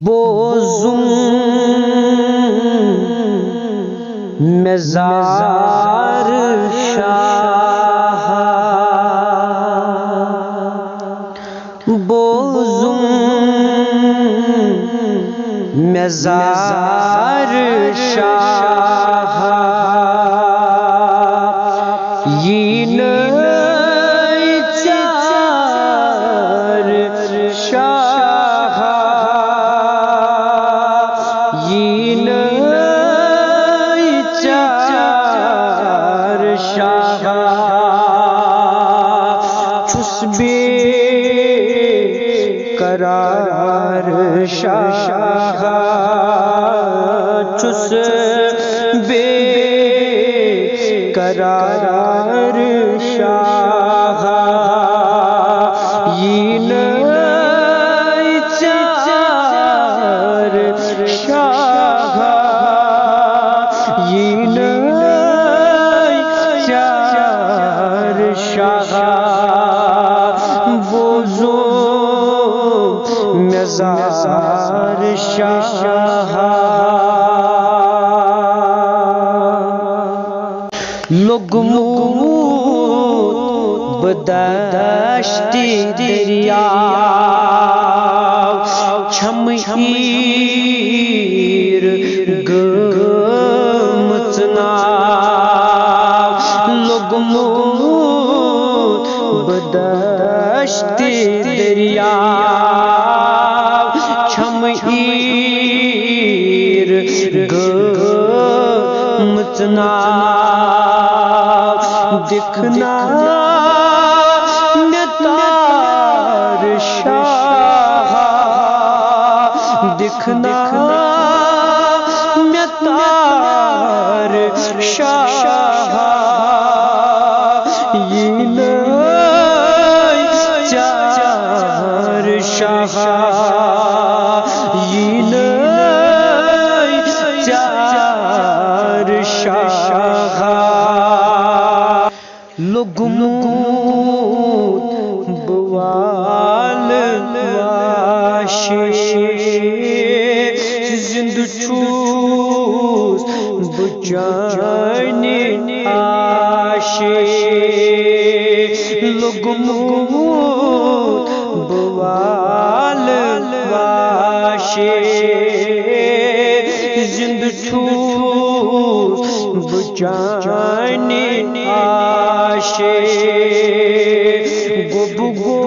بوزم مزار شاہ بوزم مزار شاہ یین چار شاہ یین چار شاہ چھس بے قرار شاہ چھس بے قرار شاہ یین چار شاہ یین چار شاہ بوزو مزار شاہ لوگ موت بدشت دریا چھمہیر گمچنا لوگ موت بدشت دریا چھمہیر گمچنا دکھنا نتار شاہ دکھنا نتار شاہ یین چار شاہ یین چار شاہ لوگ موت بوال واشی زند چھوس بجان آشی لوگ موت بوال واشی زند چھوس بجان آشی گو بگو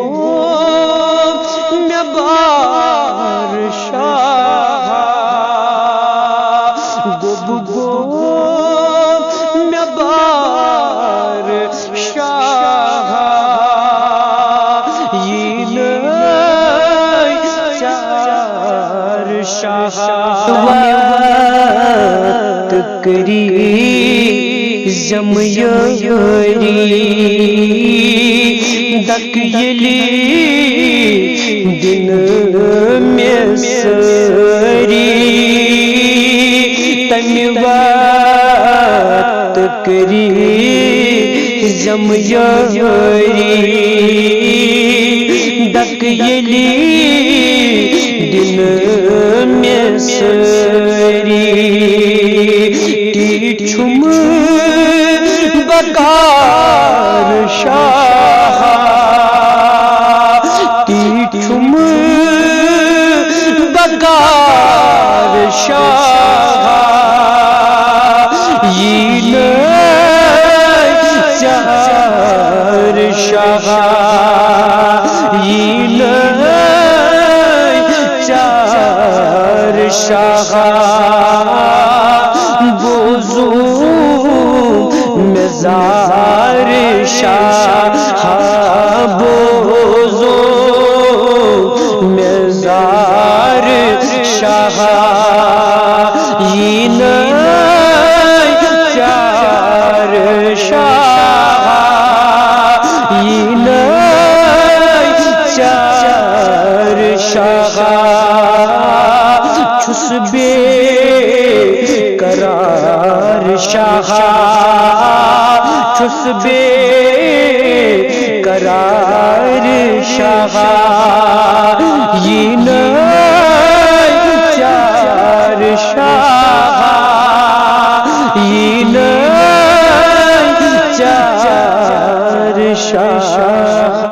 مبار شاہ گو بگو مبار شاہ یین چار شاہ کری زمیاری دک یلی دن میں سری تمی وقت کری زمیاری دک یلی دن میں سری چھم بکار شاہ چھم بکار شاہ یین چار شاہ یین چار شاہ بوزو مزار شاہ بوزو مزار شاہ یین چار شاہ یین چار شاہ چھس بے قرار شاہ چھس بے قرار شاہ یین شاہ